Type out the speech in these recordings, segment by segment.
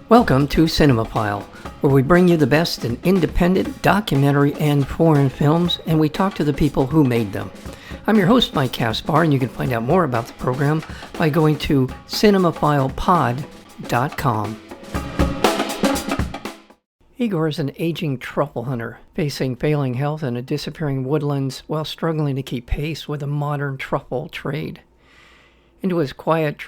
Welcome to Cinemophile, where we bring you the best in independent, documentary, and foreign films, and we talk to the people who made them. I'm your host, Mike Caspar, and you can find out more about the program by going to cinemophilepod.com. Igor is an aging truffle hunter, facing failing health and a disappearing woodlands while struggling to keep pace with the modern truffle trade. Into his quiet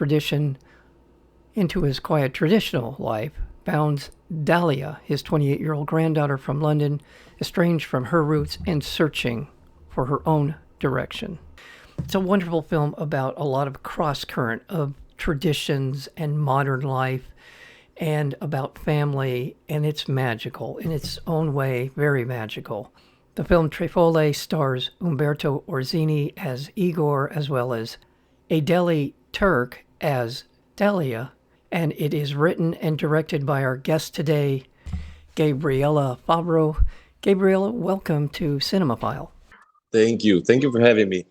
traditional life bounds Dalia, his 28-year-old granddaughter from London, estranged from her roots and searching for her own direction. It's a wonderful film about a lot of cross-current of traditions and modern life and about family, and it's magical in its own way, very magical. The film Trifole stars Umberto Orsini as Igor as well as Ydalie Turk as Dalia, and it is written and directed by our guest today, Gabriele Fabbro. Gabriela, welcome to Cinemophile. Thank you. Thank you for having me.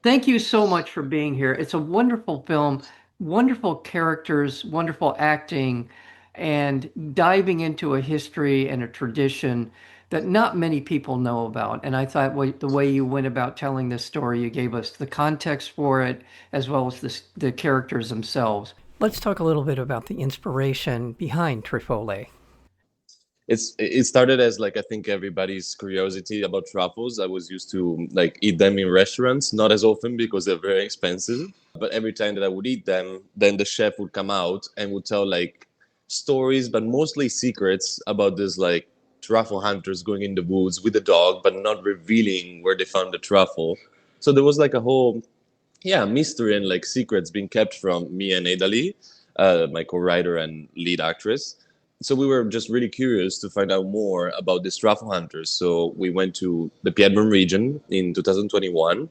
Thank you so much for being here. It's a wonderful film, wonderful characters, wonderful acting, and diving into a history and a tradition that not many people know about. And I thought the way you went about telling this story, you gave us the context for it, as well as the characters themselves. Let's talk a little bit about the inspiration behind Trifole. It started as I think everybody's curiosity about truffles. I was used to eat them in restaurants, not as often because they're very expensive. But every time that I would eat them, then the chef would come out and would tell stories, but mostly secrets about this truffle hunters going in the woods with a dog, but not revealing where they found the truffle. So there was a whole mystery and secrets being kept from me and Ydalie, my co-writer and lead actress. So we were just really curious to find out more about these truffle hunters. So we went to the Piedmont region in 2021.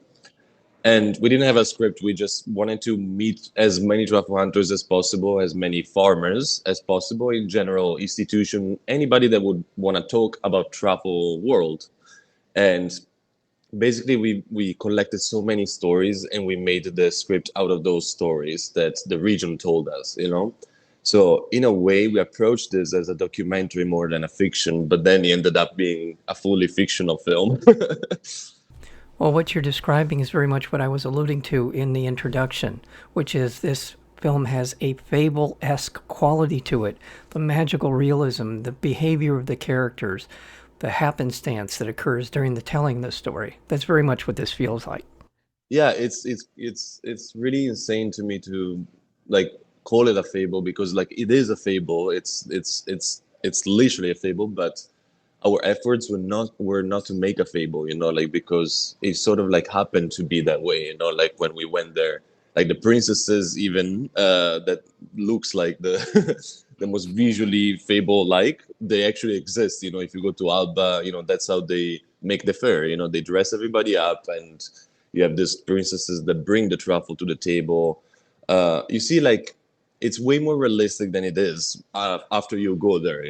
And we didn't have a script. We just wanted to meet as many truffle hunters as possible, as many farmers as possible, in general, institution, anybody that would want to talk about truffle world. And basically, we collected so many stories and we made the script out of those stories that the region told us, So in a way, we approached this as a documentary more than a fiction, but then it ended up being a fully fictional film. Well, what you're describing is very much what I was alluding to in the introduction, which is this film has a fable-esque quality to it. The magical realism, the behavior of the characters, the happenstance that occurs during the telling of the story. That's very much what this feels like. Yeah, it's really insane to me to call it a fable because it is a fable. It's literally a fable, but our efforts were not to make a fable, because it sort of happened to be that way, when we went there, the princesses even that looks like the the most visually fable they actually exist. If you go to Alba, that's how they make the fair. They dress everybody up and you have these princesses that bring the truffle to the table. You see it's way more realistic than it is after you go there,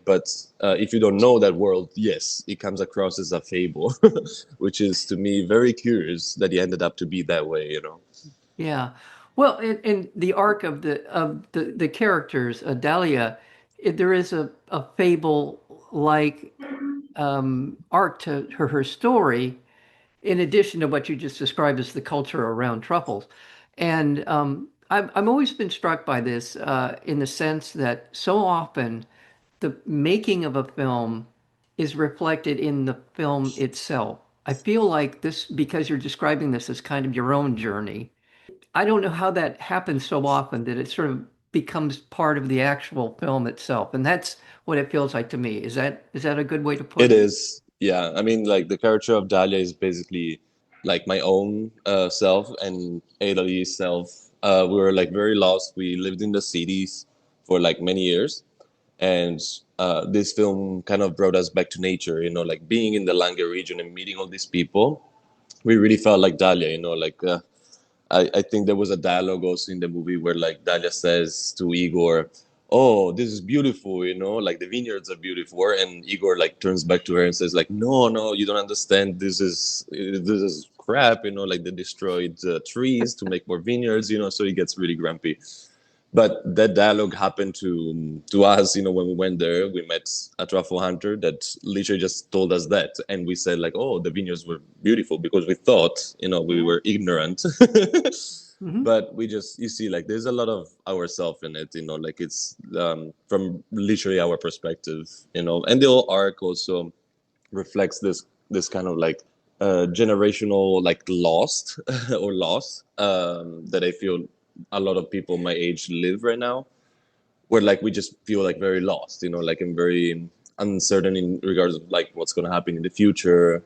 but if you don't know that world, yes, it comes across as a fable, which is to me very curious that it ended up to be that way, Yeah. Well, in the arc of the characters, Dalia, there is a fable-like arc to her story, in addition to what you just described as the culture around truffles. And I've always been struck by this in the sense that so often the making of a film is reflected in the film itself. I feel like this, because you're describing this as kind of your own journey. I don't know how that happens so often that it sort of becomes part of the actual film itself. And that's what it feels like to me. Is that a good way to put it? It is. Yeah. I mean, the character of Dalia is basically my own self and Ydalie self. We were very lost. We lived in the cities for many years. And this film kind of brought us back to nature, being in the Lange region and meeting all these people. We really felt like Dalia, I think there was a dialogue also in the movie where Dalia says to Igor, "Oh, this is beautiful, the vineyards are beautiful." And Igor turns back to her and says "No, you don't understand. This is crap, they destroyed trees to make more vineyards, so he gets really grumpy. But that dialogue happened to us, when we went there. We met a truffle hunter that literally just told us that, and we said like, "Oh, the vineyards were beautiful," because we thought, we Yeah. were ignorant. Hmm. But we just, you see, like there's a lot of ourself in it, like it's from literally our perspective, and the whole arc also reflects this kind of like generational like lost or loss that I feel a lot of people my age live right now, where like we just feel like very lost, like I'm very uncertain in regards of like what's going to happen in the future.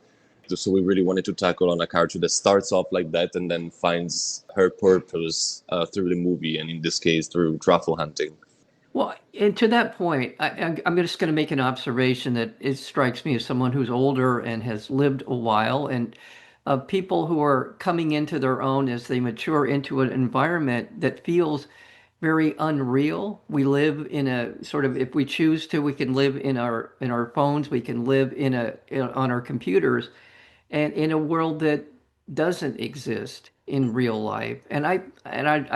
So we really wanted to tackle on a character that starts off like that and then finds her purpose through the movie, and in this case through truffle hunting. Well, and to that point, I'm just going to make an observation that it strikes me as someone who's older and has lived a while, and people who are coming into their own as they mature into an environment that feels very unreal. We live in a sort of, if we choose to, we can live in our phones, we can live on our computers, and in a world that doesn't exist in real life. I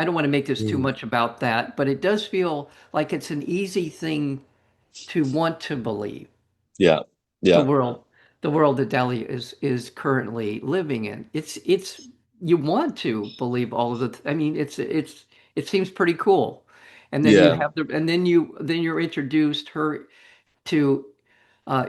don't want to make this too Mm. much about that, but it does feel like it's an easy thing to want to believe Yeah, the yeah, world the world that Dalia is currently living in. It's you want to believe all of the I mean it seems pretty cool. And then you yeah. have the and then you're introduced her to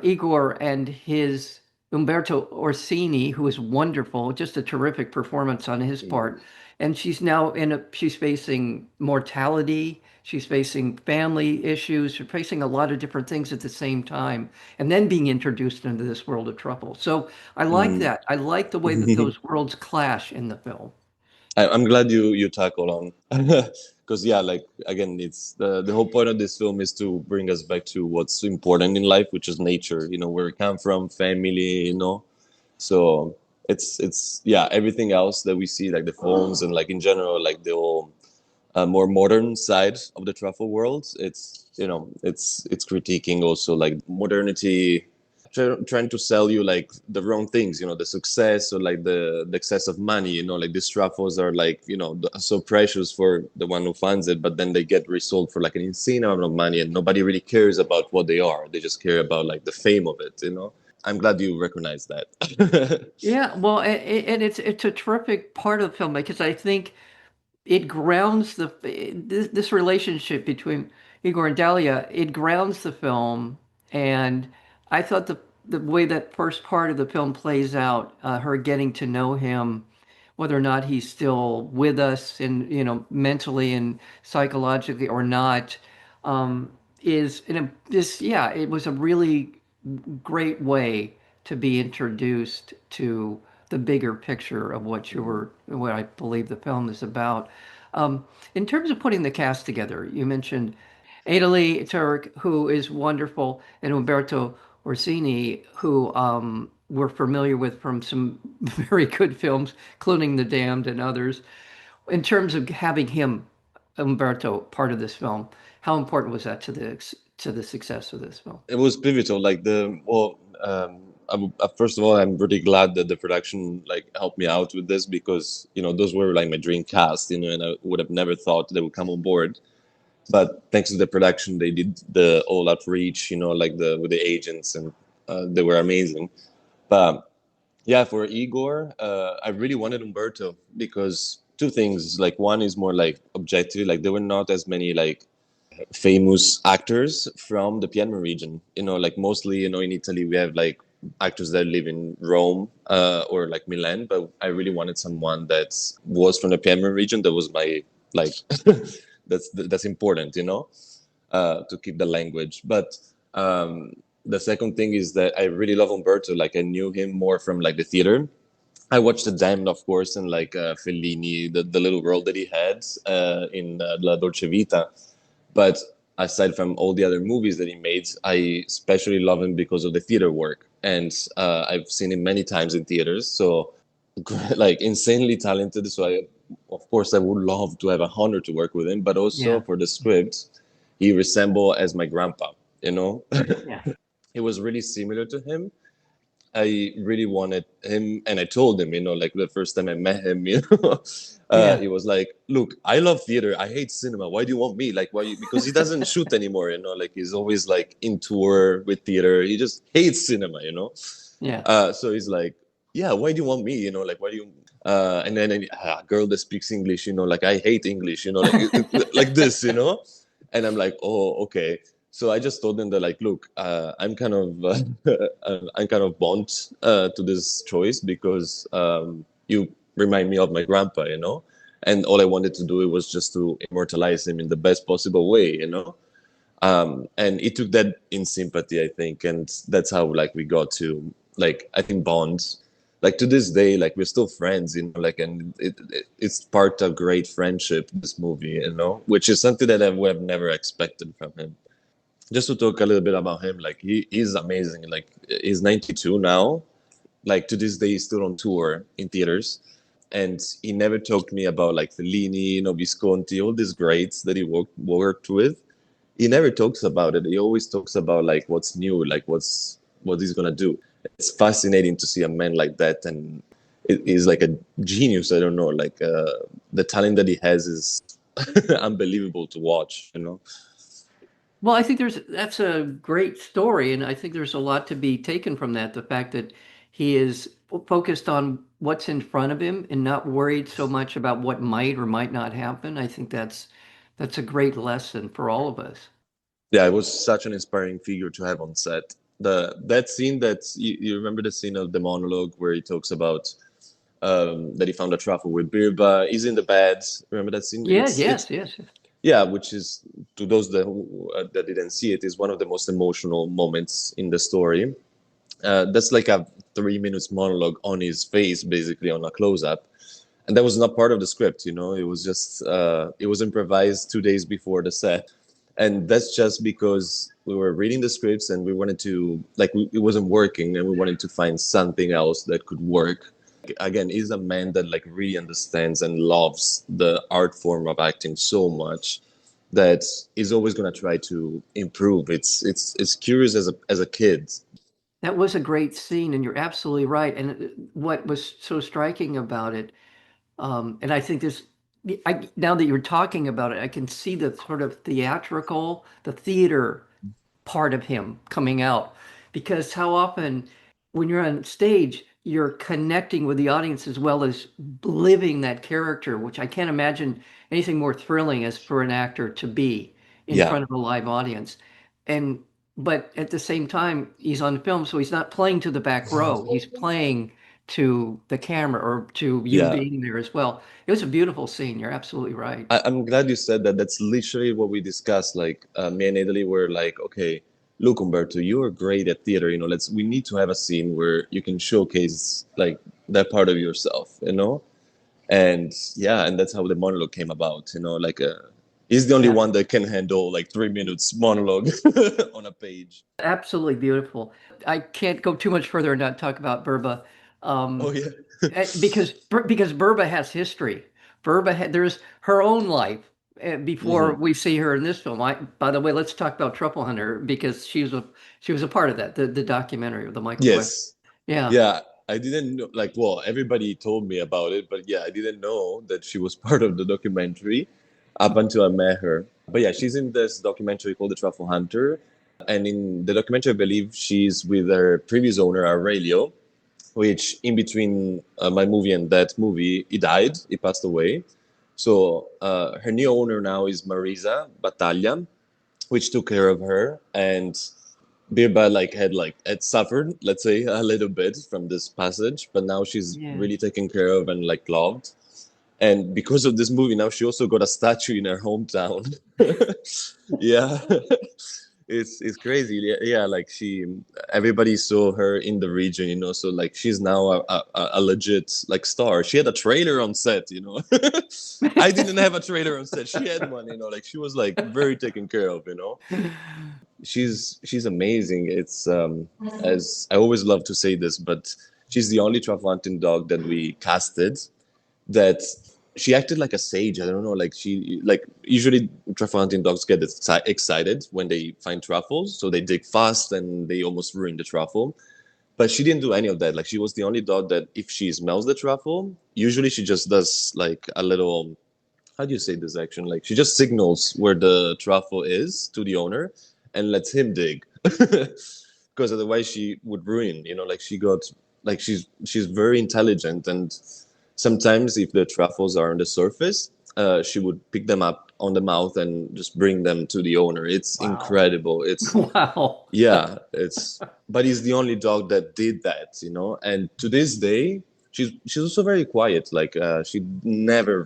Igor and his Umberto Orsini, who is wonderful, just a terrific performance on his part. Mm. And she's facing mortality, she's facing family issues, she's facing a lot of different things at the same time, and then being introduced into this world of trouble. So I like Mm. that. I like the way that those worlds clash in the film. I'm glad you tackle on because yeah, like again, it's the whole point of this film is to bring us back to what's important in life, which is nature. Where we come from, family. So it's yeah, everything else that we see, like the phones and like in general, like the whole more modern side of the truffle world. It's critiquing also like modernity, trying to sell you like the wrong things, the success or like the excess of money, like these truffles are like so precious for the one who finds it, but then they get resold for like an insane amount of money, and nobody really cares about what they are. They just care about like the fame of it. I'm glad you recognize that. Yeah, well, and it's a terrific part of the film because I think it grounds this relationship between Igor and Dalia. It grounds the film, and I thought the way that first part of the film plays out, her getting to know him, whether or not he's still with us, and mentally and psychologically or not, is in a this yeah, it was a really great way to be introduced to the bigger picture of what I believe the film is about. Um, in terms of putting the cast together, you mentioned Ydalie Turk, who is wonderful, and Umberto Orsini, who we're familiar with from some very good films, including The Damned and others. In terms of having him, Umberto, part of this film, how important was that to the success of this film? It was pivotal. Like first of all, I'm really glad that the production like helped me out with this, because those were like my dream cast, and I would have never thought they would come on board. But thanks to the production, they did the all outreach, like the with the agents, and they were amazing. But yeah, for Igor, I really wanted Umberto because two things. Like one is more like objective, like there were not as many like famous actors from the Piedmont region. Like mostly, in Italy we have like actors that live in Rome or like Milan, but I really wanted someone that was from the Piedmont region. That was my like that's important, to keep the language. But the second thing is that I really love Umberto. Like I knew him more from like the theater. I watched The Damned, of course, and like Fellini, the little role that he had in La Dolce Vita. But aside from all the other movies that he made, I especially love him because of the theater work. And I've seen him many times in theaters. So, like, insanely talented. So, of course, I would love to have a honor to work with him. But also Yeah, for the script, he resembled as my grandpa, you know? yeah. It was really similar to him. I really wanted him, and I told him, like the first time I met him, Yeah. he was like, "Look, I love theater. I hate cinema. Why do you want me? Like, why? Because he doesn't shoot anymore, like he's always like in tour with theater. He just hates cinema. Yeah. So he's like, yeah, why do you want me? Like, why do you? And then a girl that speaks English, like I hate English, like like this. And I'm like, oh, okay. So I just told them that, like, look, I'm kind of I'm kind of bond to this choice because you remind me of my grandpa. And all I wanted to do was just to immortalize him in the best possible way. And it took that in sympathy, I think, and that's how like we got to like I think bond. Like to this day, like we're still friends. Like, and it's part of great friendship. This movie, which is something that I would have never expected from him. Just to talk a little bit about him, like he's amazing. Like he's 92 now. Like to this day, he's still on tour in theaters, and he never talked to me about like Fellini, Visconti, all these greats that he worked with. He never talks about it. He always talks about like what's new, like what he's gonna do. It's fascinating to see a man like that, and it is like a genius. I don't know, like the talent that he has is unbelievable to watch. Well, I think that's a great story, and I think there's a lot to be taken from that. The fact that he is focused on what's in front of him and not worried so much about what might or might not happen. I think that's a great lesson for all of us. Yeah, it was such an inspiring figure to have on set. That scene that you remember the scene of the monologue where he talks about that he found a truffle with Birba. He's in the bed. Remember that scene? Yeah, It's yes, yes. yeah, which is to those that didn't see it, is one of the most emotional moments in the story. That's like a 3 minutes monologue on his face, basically on a close up, and that was not part of the script. It was just it was improvised 2 days before the set, and that's just because we were reading the scripts and we wanted to like it wasn't working, and we wanted to find something else that could work. Again, he's a man that like really understands and loves the art form of acting so much that he's always going to try to improve. It's curious as a kid. That was a great scene, and you're absolutely right. And what was so striking about it, and I think now that you're talking about it, I can see the sort of the theater part of him coming out. Because how often when you're on stage, you're connecting with the audience as well as living that character, which I can't imagine anything more thrilling as for an actor to be in Yeah, front of a live audience. And but at the same time, he's on film, so he's not playing to the back row. He's playing to the camera or to you yeah. being there as well. It was a beautiful scene. You're absolutely right. I'm glad you said that. That's literally what we discussed. Like me and Italy were like, okay, look, Umberto, you are great at theater. We need to have a scene where you can showcase like that part of yourself. And yeah, and that's how the monologue came about. Like he's the only Yeah. one that can handle like 3 minutes monologue on a page. Absolutely beautiful. I can't go too much further and not talk about Burba, Oh um, yeah. because Burba has history. There's her own life before Hmm. we see her in this film. By the way, let's talk about Truffle Hunter because she was a part of that, the documentary of the Michael West. Yes. Yeah, Yeah, I didn't know, like, well, everybody told me about it, but yeah, I didn't know that she was part of the documentary up until I met her. But yeah, she's in this documentary called The Truffle Hunter. And in the documentary, I believe she's with her previous owner, Aurelio, which in between my movie and that movie, he died, he passed away. So her new owner now is Marisa Battaglia, which took care of her. And Birba had suffered, let's say, a little bit from this passage, but now she's yeah. really taken care of and like loved. And because of this movie, now she also got a statue in her hometown. Yeah, it's crazy. Yeah, yeah, like everybody saw her in the region. So like she's now a legit like star. She had a trailer on set. I didn't have a trailer on set. She had one. Like she was like very taken care of. She's amazing. It's as I always love to say this, but she's the only truffle hunting dog that we casted that she acted like a sage. I don't know, like she like usually truffle hunting dogs get excited when they find truffles, so they dig fast and they almost ruin the truffle. But she didn't do any of that. Like she was the only dog that if she smells the truffle, usually she just does like a little, how do you say this action? Like she just signals where the truffle is to the owner and lets him dig. Because otherwise she would ruin, like she got like she's very intelligent, and sometimes if the truffles are on the surface, she would pick them up on the mouth and just bring them to the owner. It's Wow. incredible. It's Wow. yeah, but he's the only dog that did that, and to this day she's also very quiet. Like she never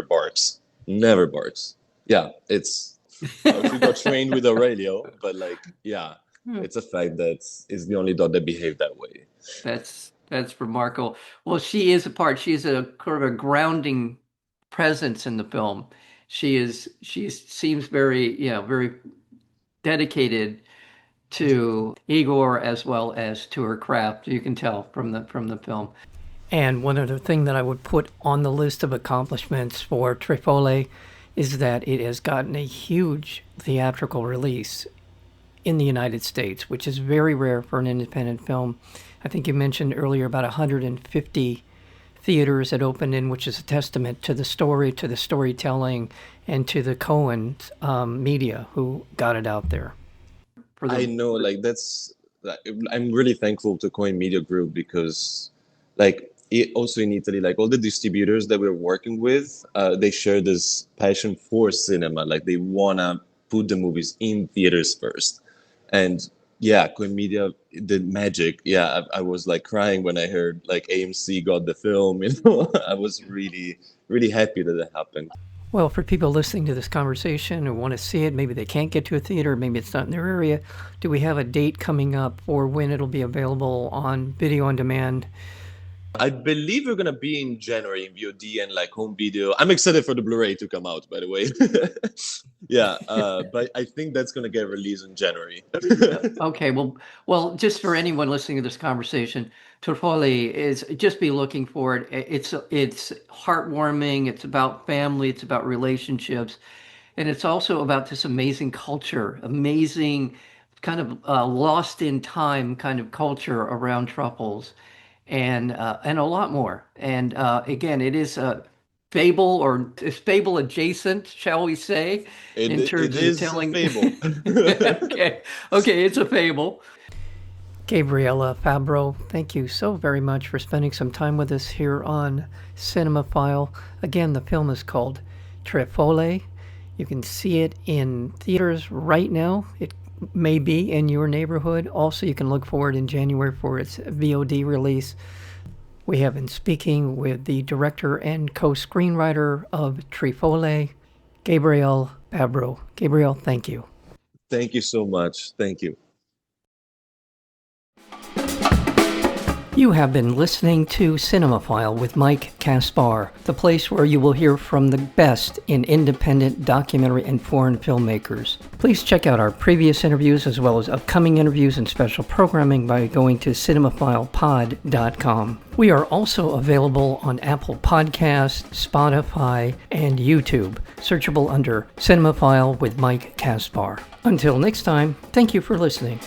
barks. Never barks. Yeah, it's she got trained with Aurelio, but like yeah, it's a fact that is the only dog that behaved that way. That's remarkable. Well, she is a kind of a grounding presence in the film. She seems very, very dedicated to Igor as well as to her craft. You can tell from the film. And one other thing that I would put on the list of accomplishments for Trifole is that it has gotten a huge theatrical release in the United States, which is very rare for an independent film. I think you mentioned earlier about 150 theaters it opened in, which is a testament to the story, to the storytelling, and to the Coen media who got it out there. I know, like I'm really thankful to Coin Media Group because, like, also in Italy, like all the distributors that we're working with, they share this passion for cinema. Like they wanna put the movies in theaters first, and yeah, Coin Media did magic. Yeah, I was like crying when I heard like AMC got the film. I was really really happy that it happened. Well, for people listening to this conversation who want to see it, maybe they can't get to a theater, maybe it's not in their area, do we have a date coming up for when it'll be available on video on demand? I believe we're gonna be in January in VOD and like home video. I'm excited for the Blu-ray to come out, by the way. Yeah, but I think that's gonna get released in January. Okay, well, just for anyone listening to this conversation, Trifole is just be looking for it. It's heartwarming. It's about family. It's about relationships, and it's also about this amazing culture, amazing kind of lost in time kind of culture around truffles, and a lot more. And again, it is a fable or it's fable adjacent, shall we say, in terms it of is telling. a fable. Okay, it's a fable. Gabriele Fabbro, thank you so very much for spending some time with us here on Cinemaphile. Again, the film is called Trifole. You can see it in theaters right now. It may be in your neighborhood. Also, you can look forward in January for its VOD release. We have been speaking with the director and co-screenwriter of Trifole, Gabriele Fabbro. Gabriele, thank you. Thank you so much. Thank you. You have been listening to Cinemaphile with Mike Kaspar, the place where you will hear from the best in independent documentary and foreign filmmakers. Please check out our previous interviews as well as upcoming interviews and special programming by going to cinemaphilepod.com. We are also available on Apple Podcasts, Spotify, and YouTube, searchable under Cinemaphile with Mike Kaspar. Until next time, thank you for listening.